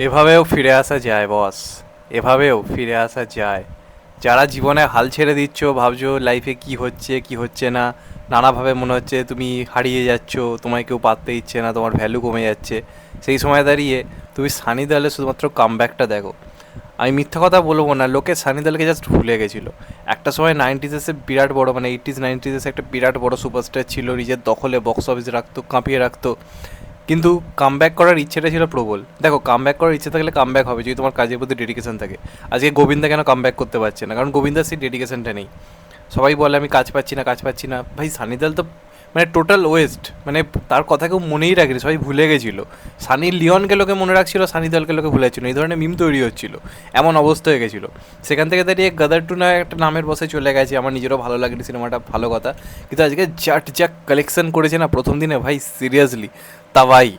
এভাবেও ফিরে আসা যায় বস, এভাবেও ফিরে আসা যায়। যারা জীবনে হাল ছেড়ে দিচ্ছ, ভাবছো লাইফে কি হচ্ছে কি হচ্ছে না, নানাভাবে মনে হচ্ছে তুমি হারিয়ে যাচ্ছ, তোমায় কেউ পাততে ইচ্ছে না, তোমার ভ্যালু কমে যাচ্ছে, সেই সময় দাঁড়িয়ে তুমি সানি দেওয়ালের শুধুমাত্র কামব্যাকটা দেখো। আমি মিথ্যা কথা বলবো না, লোকে সানি দেওয়ালকে জাস্ট ভুলে গেছিলো। একটা সময় নাইনটিজেসে বিরাট বড়, মানে এইটিজ নাইনটিজেসে একটা বিরাট বড় সুপারস্টার ছিল, নিজের দখলে বক্স অফিস রাখতো, কাঁপিয়ে রাখতো। কিন্তু কামব্যাক করার ইচ্ছেটা ছিল প্রবল। দেখো, কামব্যাক করার ইচ্ছে থাকলে কামব্যাক হবে যদি তোমার কাজের প্রতি ডেডিকেশন থাকে। আজকে গোবিন্দা কেন কামব্যাক করতে পারছে না? কারণ গোবিন্দার সেই ডেডিকেশনটা নেই। সবাই বলে আমি কাজ পাচ্ছি না, কাজ পাচ্ছি না। ভাই সানি দেওয়াল তো মানে টোটাল ওয়েস্ট, মানে তার কথা কেউ মনেই রাখেনি, সবাই ভুলে গেছিলো। সানি লিওনকে লোকে মনে রাখছিল, সানি দেওয়ালকে লোকে ভুলে যাচ্ছিল, এই ধরনের মিম তৈরি হচ্ছিল, এমন অবস্থা হয়ে গেছিলো। সেখান থেকে দাঁড়িয়ে গাদার টু না একটা নামের বসে চলে গেছে। আমার নিজেরও ভালো লাগেনি সিনেমাটা, ভালো কথা। কিন্তু আজকে যা কালেকশন করেছে না প্রথম দিনে, ভাই সিরিয়াসলি তা ভাই,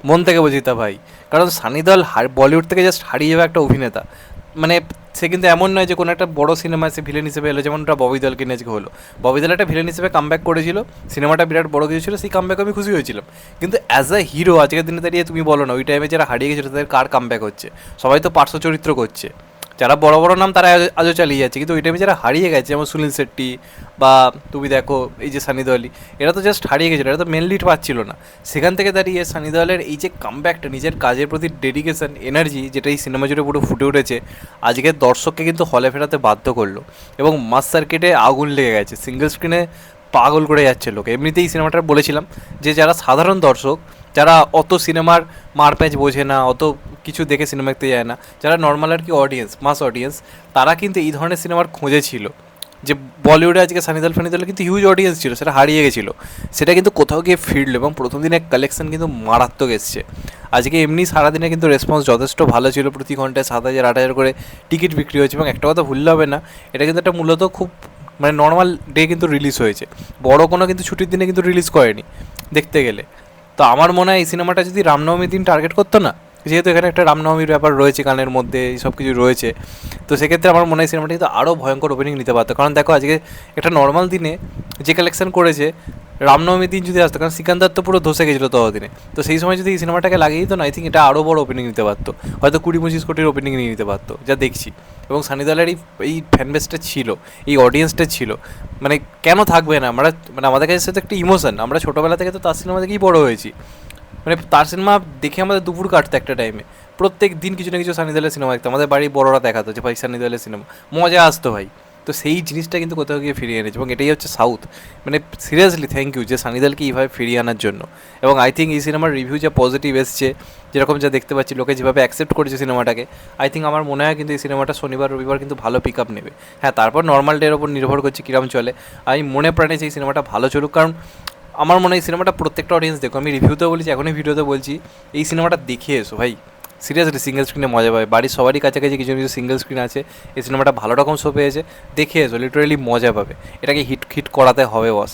মন থেকে বলছি তা ভাই। কারণ সানি দেওয়াল বলিউড থেকে জাস্ট হারিয়ে যাবে একটা অভিনেতা। মানে সে কিন্তু এমন নয় যে কোনো একটা বড় সিনেমায় সে ভিলেন হিসেবে এলো, যেমনটা ববি দেওয়ালকে নিয়ে আজকে হলো। ববি দেওয়াল একটা ভিলেন হিসেবে কামব্যাক করেছিল, সিনেমাটা বিরাট বড় কিছু ছিল, সেই কামব্যাক আমি খুশি হয়েছিলাম। কিন্তু অ্যাজ আ হিরো আজকের দিনে দাঁড়িয়ে তুমি বলো না, ওই টাইমে যারা হারিয়ে গেছিলো তাদের কার কামব্যাক হচ্ছে? সবাই তো পার্শ্ব চরিত্র করছে। যারা বড় বড় নাম তারা আজও চালিয়ে যাচ্ছে, কিন্তু ওই টাইমে যারা হারিয়ে গেছে, যেমন সুনীল শেট্টি বা তুমি দেখো এই যে সানি দেওয়ালি, এরা তো জাস্ট হারিয়ে গেছিলো, এরা তো মেন লিড পাচ্ছিল না। সেখান থেকে দাঁড়িয়ে সানি দেওয়ালের এই যে কামব্যাকটা, নিজের কাজের প্রতি ডেডিকেশন, এনার্জি, যেটা এই সিনেমা জুড়ে পুরো ফুটে উঠেছে, আজকের দর্শককে কিন্তু হলে ফেরাতে বাধ্য করলো। এবং মাস সার্কিটে আগুন লেগে গেছে, সিঙ্গেল স্ক্রিনে পাগল করে যাচ্ছে লোক। এমনিতেই সিনেমাটা বলেছিলাম যে যারা সাধারণ দর্শক, যারা অত সিনেমার মারপ্যাঁচ বোঝে না, অত কিছু দেখে সিনেমা দেখতে যায় না, যারা নর্মাল আর কি অডিয়েন্স, মাস অডিয়েন্স, তারা কিন্তু এই ধরনের সিনেমার খোঁজে ছিল। যে বলিউডে আজকে সানি দেওয়াল ফানি দেওয়াল কিন্তু হিউজ অডিয়েন্স ছিল, সেটা হারিয়ে গেছিলো, সেটা কিন্তু কোথাও গিয়ে ফিরল। এবং প্রথম দিনের কালেকশন কিন্তু মারাত্মক এসছে। আজকে এমনি সারাদিনে কিন্তু রেসপন্স যথেষ্ট ভালো ছিল, প্রতি ঘন্টায় 7,000 8,000 করে টিকিট বিক্রি হয়েছে। এবং একটা কথা ভুললে হবে না, এটা কিন্তু একটা মূলত খুব মানে নর্মাল ডে কিন্তু রিলিজ হয়েছে, বড় কোনো কিন্তু ছুটির দিনে কিন্তু রিলিজ করেনি দেখতে গেলে। তো আমার মনে হয় এই সিনেমাটা যদি রামনবমীর দিন টার্গেট করতো না, যেহেতু এখানে একটা রামনবমীর ব্যাপার রয়েছে, গানের মধ্যে এই সব কিছু রয়েছে, তো সেক্ষেত্রে আমার মনে হয় সিনেমাটা কিন্তু আরও ভয়ঙ্কর ওপেনিং নিতে পারতো। কারণ দেখো আজকে একটা নর্মাল দিনে যে কালেকশন করেছে, রামনবমীর দিন যদি আসতো, কারণ সিকান্দার তো পুরো ধসে গেছিলো ততদিনে, তো সেই সময় যদি এই সিনেমাটাকে লাগিয়ে দিত না, আই থিঙ্ক এটা আরও বড় ওপেনিং নিতে পারতো, হয়তো 20-25 কোটির ওপেনিং নিয়ে নিতে পারতো, যা দেখছি। এবং সানি দেওয়ালের এই ফ্যানবেসটা ছিল, এই অডিয়েন্সটা ছিল, মানে কেন থাকবে না? আমরা মানে আমাদের কাছে তো একটা ইমোশন, আমরা ছোটোবেলা থেকে তো তার সিনেমা দেখেই বড়ো হয়েছি। মানে তার সিনেমা দেখে আমাদের দুপুর কাটতো একটা টাইমে, প্রত্যেক দিন কিছু না কিছু সানি দেওয়ালের সিনেমা দেখতো, আমাদের বাড়ির বড়রা দেখাতো যে ভাই সানি দেওয়ালের সিনেমা, মজা আসতো ভাই। তো সেই জিনিসটা কিন্তু কোথাও গিয়ে ফিরিয়ে এনেছে, এবং এটাই হচ্ছে সাউথ। মানে সিরিয়াসলি থ্যাংক ইউ যে সানি দেওয়ালকে এইভাবে ফিরিয়ে আনার জন্য। এবং আই থিঙ্ক এই সিনেমার রিভিউ যা পজিটিভ এসছে, যেরকম যা দেখতে পাচ্ছি, লোকে যেভাবে অ্যাকসেপ্ট করেছে সিনেমাটাকে, আই থিঙ্ক আমার মনে হয় কিন্তু এই সিনেমাটা শনিবার রবিবার কিন্তু ভালো পিক আপ নেবে। হ্যাঁ, তারপর নর্মাল ডের ওপর নির্ভর করছে কীরকম চলে। আমি মনে প্রাণে এই সিনেমাটা ভালো চলুক, কারণ আমার মনে হয় এই সিনেমাটা প্রত্যেকটা অডিয়েন্স দেখো, আমি রিভিউতেও বলেছি, এখনই ভিডিওতে বলছি, এই সিনেমাটা দেখে এসো ভাই। সিরিয়াসলি সিঙ্গেল স্ক্রিনে মজা পাবে, বাড়ির সবারই কাছাকাছি কিছু কিছু সিঙ্গেল স্ক্রিন আছে, এই সিনেমাটা ভালো রকম শো পেয়েছে, দেখে এসো, লিটারেলি মজা পাবে। এটাকে হিট হিট করাতে হবে বস।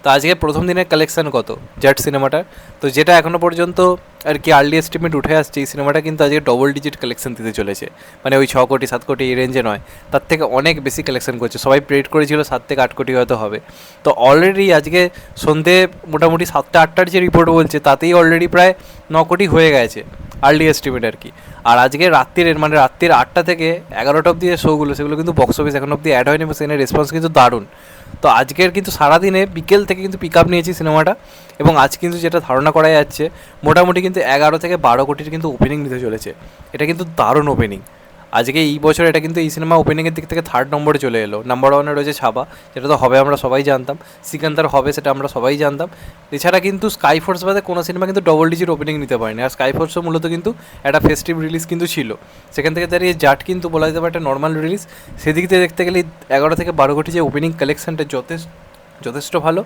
তো আজকে প্রথম দিনের কালেকশান কত জাট সিনেমাটার, তো যেটা এখনও পর্যন্ত আর কি আর্লি এস্টিমেট উঠে আসছে, এই সিনেমাটা কিন্তু আজকে ডবল ডিজিট কালেকশন দিতে চলেছে। মানে ওই 6 কোটি 7 কোটি এই রেঞ্জে নয়, তার থেকে অনেক বেশি কালেকশন করছে। সবাই প্রেড করেছিল 7 থেকে 8 কোটি হয়তো হবে। তো অলরেডি আজকে সন্ধে মোটামুটি 7টা 8টার যে রিপোর্ট বলছে, তাতেই অলরেডি প্রায় 9 কোটি হয়ে গেছে আর্লি এস্টিমেট আর কি। আর আজকে রাত্রির মানে রাত্রির 8টা থেকে 11টা অব্দি যে শোগুলো, সেগুলো কিন্তু বক্স অফিস এখন অব্দি অ্যাড হয়নি, এবং সেখানে রেসপন্স কিন্তু দারুণ। তো আজকের কিন্তু সারাদিনে বিকেল থেকে কিন্তু পিক আপ নিয়েছি সিনেমাটা, এবং আজ কিন্তু যেটা ধারণা করা যাচ্ছে, মোটামুটি কিন্তু 11 থেকে 12 কোটির কিন্তু ওপেনিং নিতে চলেছে। এটা কিন্তু দারুণ ওপেনিং আজকে এই বছর। এটা কিন্তু এই সিনেমা ওপেনিংয়ের দিক থেকে 3rd নম্বরে চলে এলো। নাম্বার 1-এ রয়েছে ছাবা, যেটা তো হবে আমরা সবাই জানতাম, সিকান্দার হবে সেটা আমরা সবাই জানতাম। এছাড়া কিন্তু স্কাই ফোর্স বাদে কোনো সিনেমা কিন্তু ডবল ডিজিট ওপেনিং নিতে পারেনি। আর স্কাই ফোর্সও মূলত কিন্তু একটা ফেস্টিভ রিলিজ কিন্তু ছিল, সেখান থেকে দাঁড়িয়ে জাট কিন্তু বলা যেতে পারে একটা নর্মাল রিলিজ। সেদিক থেকে দেখতে গেলে 11 থেকে 12 কোটি যে ওপেনিং কালেকশানটা যথেষ্ট ভালো।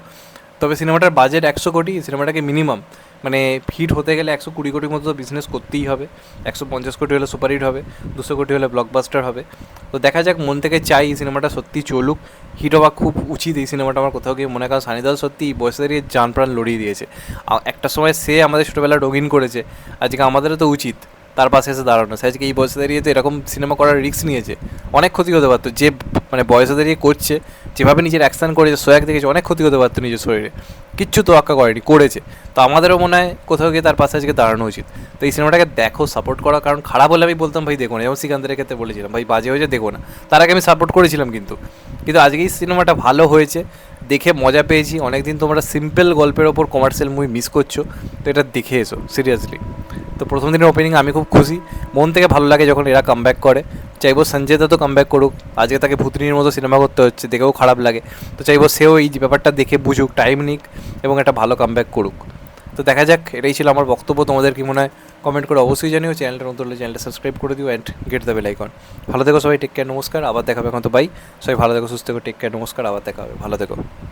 তবে সিনেমাটার বাজেট 100 কোটি, সিনেমাটাকে মিনিমাম মানে হিট হতে গেলে 120 কোটির মতো বিজনেস করতেই হবে। 150 কোটি হলে সুপার হিট হবে, 200 কোটি হলে ব্লকবাস্টার হবে। তো দেখা যাক, মন থেকে চাই এই সিনেমাটা সত্যি চলুক, হিট হওয়া খুব উচিত এই সিনেমাটা আমার কোথাও গিয়ে মনে হয়। কারণ সানি দেওয়াল সত্যি বয়সে দাঁড়িয়ে জান প্রাণ লড়িয়ে দিয়েছে। একটা সময় সে আমাদের ছোটোবেলা রঙিন করেছে, আজকে আমাদেরও তো উচিত তার পাশে এসে দাঁড়ানো, সে আজকে এই বয়সে দাঁড়িয়ে তো এরকম সিনেমা করার রিস্ক নিয়েছে, অনেক ক্ষতি হতে পারতো। যে মানে বয়সে দাঁড়িয়ে করছে, যেভাবে নিজের অ্যাকশান করেছে, সোয়াগ দেখেছে, অনেক ক্ষতি হতে পারতো নিজের শরীরে, কিচ্ছু তোয়াক্কা করেনি, করেছে। তো আমাদেরও মনে হয় কোথাও গিয়ে তার পাশে আজকে দাঁড়ানো উচিত। তো এই সিনেমাটাকে দেখো, সাপোর্ট করা, কারণ খারাপ হলে আমি বলতাম ভাই দেখো না, যেমন শ্রীকান্তের ক্ষেত্রে বলেছিলাম ভাই বাজে হয়েছে দেখো না, তার আগে আমি সাপোর্ট করেছিলাম, কিন্তু আজকে এই সিনেমাটা ভালো হয়েছে, দেখে মজা পেয়েছি। অনেকদিন তোমরা সিম্পল গল্পের ওপর কমার্শিয়াল মুভি মিস করছো, তো এটা দেখে এসো সিরিয়াসলি। তো প্রথম দিনের ওপেনিং আমি খুব খুশি, মন থেকে ভালো লাগে যখন এরা কামব্যাক করে। চাইবো সঞ্জয় দত্ত কামব্যাক করুক, আজকে তাকে ভূতনির মতো সিনেমা করতে হচ্ছে, দেখেও খারাপ লাগে। তো চাইবো সেও এই ব্যাপারটা দেখে বুঝুক, টাইম নিক এবং একটা ভালো কামব্যাক করুক। তো দেখা যাক, এটাই ছিল আমার বক্তব্য। তোমাদের কি মনে হয় কমেন্ট করে অবশ্যই জানিও। চ্যানেলটা নতুন হলে চ্যানেলটা সাবস্ক্রাইব করে দিও and get the bell icon. ভালো থেকো সবাই, টেক কেয়ার, নমস্কার, আবার দেখা হবে। এখন তো বাই, সবাই ভালো থেকো, সুস্থ থেকো, টেক কেয়ার, নমস্কার, আবার দেখা হবে, ভালো থেকো।